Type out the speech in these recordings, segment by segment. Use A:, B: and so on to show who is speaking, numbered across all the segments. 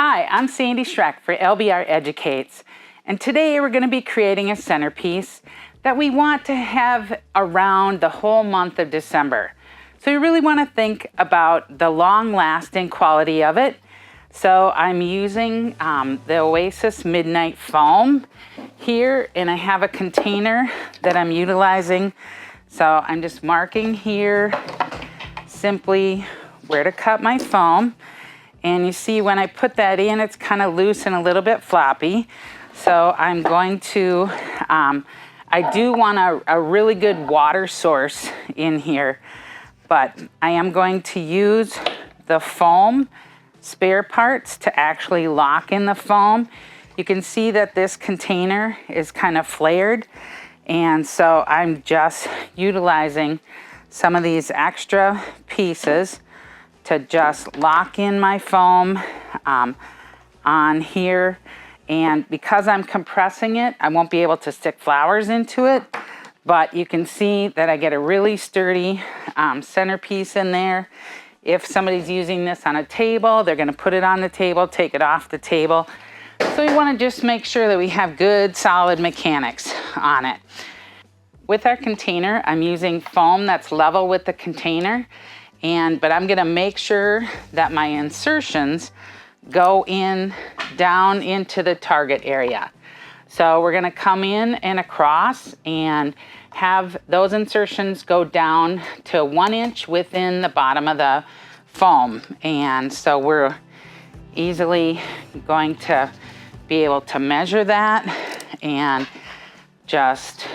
A: Hi, I'm Sandy Schreck for LBR Educates, and today we're going to be creating a centerpiece that we want to have around the whole month of December. So you really want to think about the long-lasting quality of it. So I'm using the Oasis Midnight Foam here, and I have a container that I'm utilizing. So I'm just marking here simply where to cut my foam. And you see when I put that in, it's kind of loose and a little bit floppy. So I'm going to, I do want a really good water source in here, but I am going to use the foam spare parts to actually lock in the foam. You can see that this container is kind of flared. And so I'm just utilizing some of these extra pieces to just lock in my foam on here. And because I'm compressing it, I won't be able to stick flowers into it, but you can see that I get a really sturdy centerpiece in there. If somebody's using this on a table, they're gonna put it on the table, take it off the table. So we wanna just make sure that we have good solid mechanics on it. With our container, I'm using foam that's level with the container. But I'm gonna make sure that my insertions go in down into the target area. So we're gonna come in and across and have those insertions go down to 1 inch within the bottom of the foam. And so we're easily going to be able to measure that and just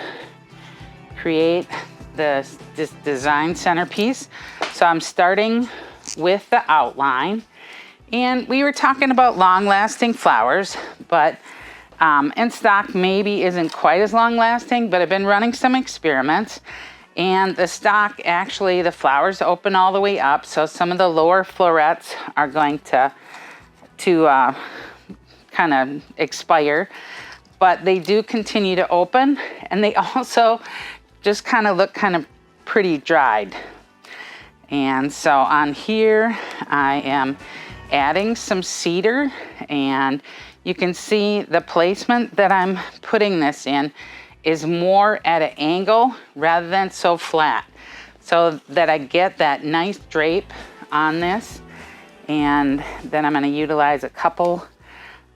A: create this design centerpiece. So I'm starting with the outline, and we were talking about long-lasting flowers, but and stock maybe isn't quite as long-lasting, but I've been running some experiments, and the stock actually, the flowers open all the way up, so some of the lower florets are going to kind of expire, but they do continue to open, and they also just kind of look kind of pretty dried. And so on here, I am adding some cedar, and you can see the placement that I'm putting this in is more at an angle rather than so flat, so that I get that nice drape on this. And then I'm going to utilize a couple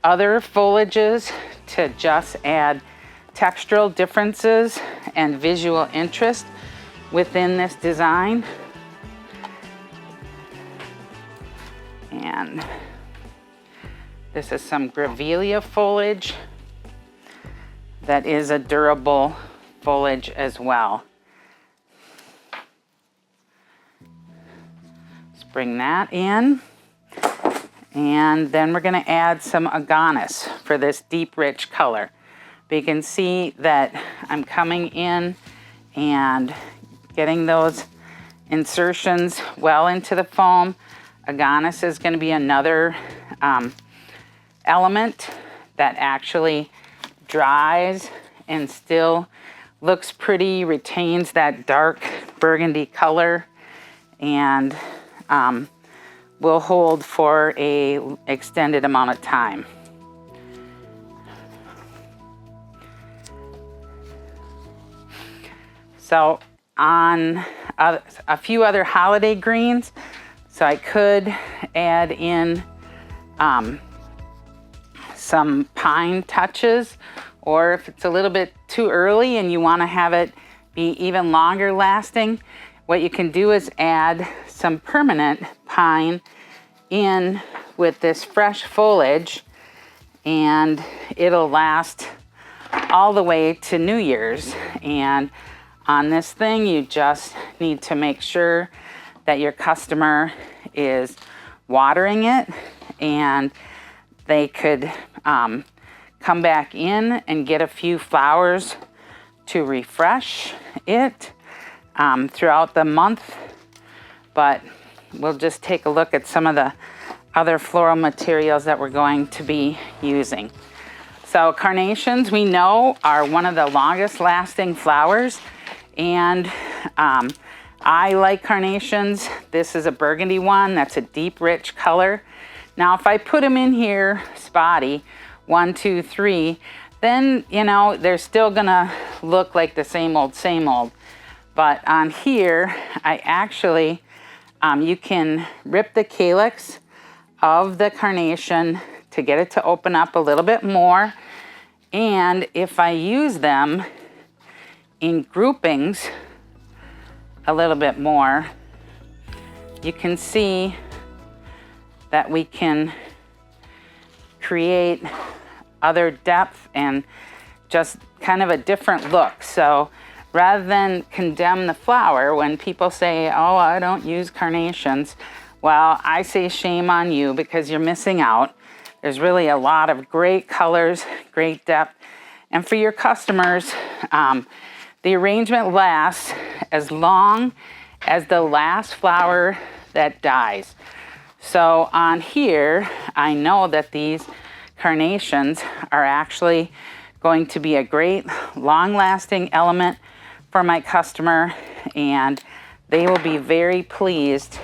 A: other foliages to just add textural differences and visual interest within this design. And this is some Grevillea foliage that is a durable foliage as well. Let's bring that in. And then we're going to add some Agonis for this deep, rich color. But you can see that I'm coming in and getting those insertions well into the foam. Agonis is going to be another element that actually dries and still looks pretty, retains that dark burgundy color, and will hold for an extended amount of time. So on a few other holiday greens, so I could add in some pine touches, or if it's a little bit too early and you want to have it be even longer lasting, what you can do is add some permanent pine in with this fresh foliage, and it'll last all the way to New Year's. And on this thing, you just need to make sure that your customer is watering it, and they could come back in and get a few flowers to refresh it throughout the month. But we'll just take a look at some of the other floral materials that we're going to be using. So carnations, we know, are one of the longest lasting flowers, and I like carnations. This is a burgundy one that's a deep, rich color. Now, if I put them in here spotty, 1, 2, 3, then, you know, they're still gonna look like the same old, same old. But on here, I actually, you can rip the calyx of the carnation to get it to open up a little bit more. And if I use them in groupings a little bit more, you can see that we can create other depth and just kind of a different look. So rather than condemn the flower, when people say, oh, I don't use carnations, well, I say shame on you, because you're missing out. There's really a lot of great colors, great depth. And for your customers, the arrangement lasts as long as the last flower that dies. So on here, I know that these carnations are actually going to be a great long-lasting element for my customer, and they will be very pleased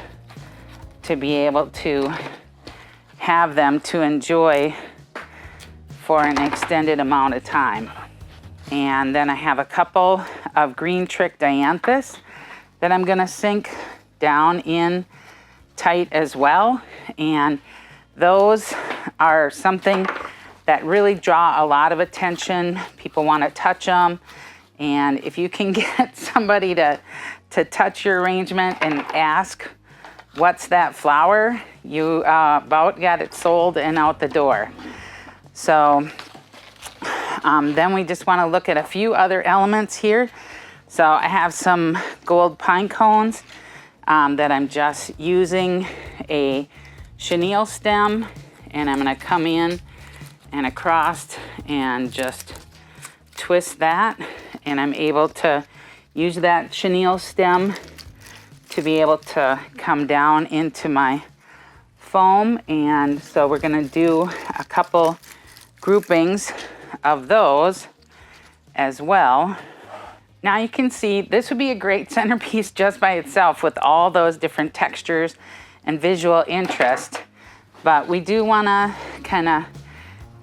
A: to be able to have them to enjoy for an extended amount of time. And then I have a couple of green trick dianthus that I'm gonna sink down in tight as well. And those are something that really draw a lot of attention. People want to touch them. And if you can get somebody to touch your arrangement and ask, what's that flower? You about got it sold and out the door. So then we just want to look at a few other elements here. So I have some gold pine cones that I'm just using a chenille stem, and I'm going to come in and across and just twist that, and I'm able to use that chenille stem to be able to come down into my foam. And so we're going to do a couple groupings of those as well. Now you can see this would be a great centerpiece just by itself with all those different textures and visual interest, but we do want to kind of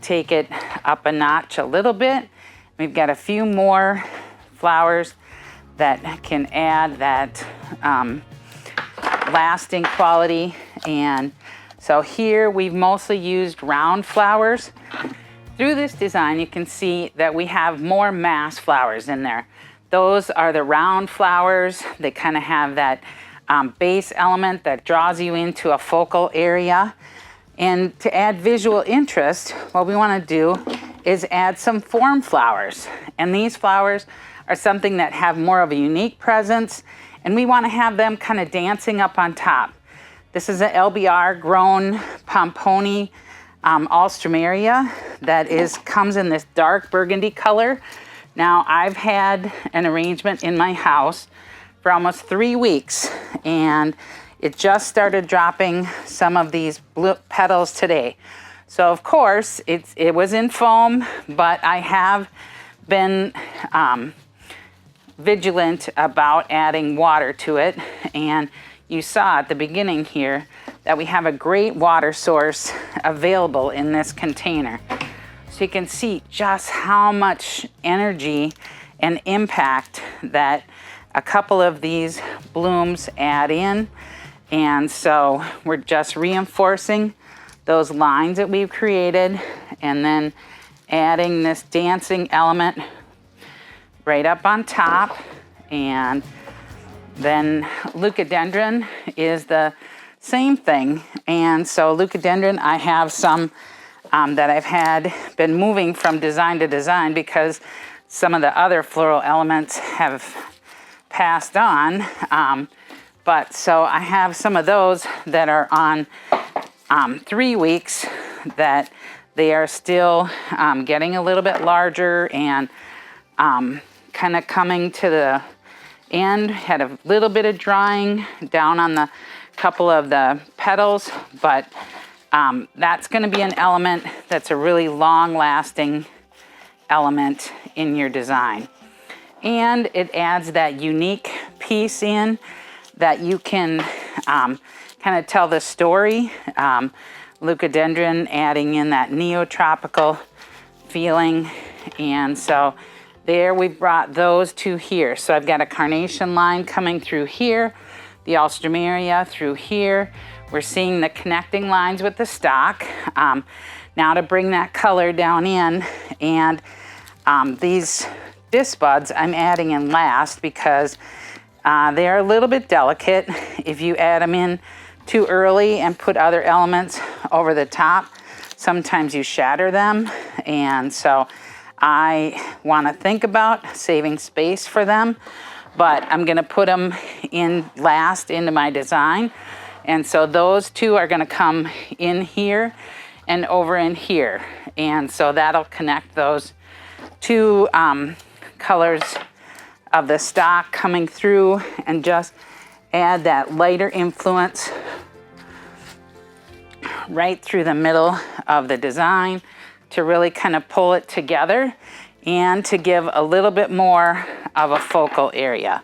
A: take it up a notch a little bit. We've got a few more flowers that can add that lasting quality. And so here we've mostly used round flowers. Through this design, you can see that we have more mass flowers in there. Those are the round flowers. They kind of have that base element that draws you into a focal area. And to add visual interest, what we want to do is add some form flowers. And these flowers are something that have more of a unique presence, and we want to have them kind of dancing up on top. This is an LBR grown pomponi Alstroemeria that comes in this dark burgundy color. Now, I've had an arrangement in my house for almost 3 weeks, and it just started dropping some of these blue petals today. So of course, it was in foam, but I have been vigilant about adding water to it. And you saw at the beginning here that we have a great water source available in this container. So you can see just how much energy and impact that a couple of these blooms add in. And so we're just reinforcing those lines that we've created, and then adding this dancing element right up on top. And then Leucadendron is the same thing. And so Leucadendron, I have some that I've been moving from design to design because some of the other floral elements have passed on. But so I have some of those that are on 3 weeks that they are still getting a little bit larger and kind of coming to the end. Had a little bit of drying down on the couple of the petals, but that's going to be an element that's a really long-lasting element in your design. And it adds that unique piece in that you can kind of tell the story Leucadendron, adding in that neotropical feeling. And so there we've brought those two here. So I've got a carnation line coming through here, the Alstroemeria through here. We're seeing the connecting lines with the stock. Now to bring that color down in, and these disbuds I'm adding in last because they're a little bit delicate. If you add them in too early and put other elements over the top, sometimes you shatter them. And so I want to think about saving space for them, but I'm going to put them in last into my design. And so those two are going to come in here and over in here. And so that'll connect those two colors of the stock coming through and just add that lighter influence right through the middle of the design to really kind of pull it together and to give a little bit more of a focal area.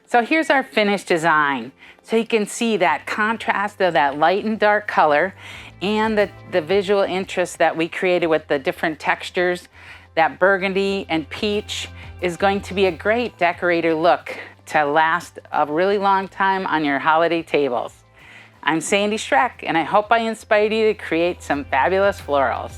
A: So here's our finished design. So you can see that contrast of that light and dark color and the visual interest that we created with the different textures. That burgundy and peach is going to be a great decorator look to last a really long time on your holiday tables. I'm Sandy Schreck, and I hope I inspired you to create some fabulous florals.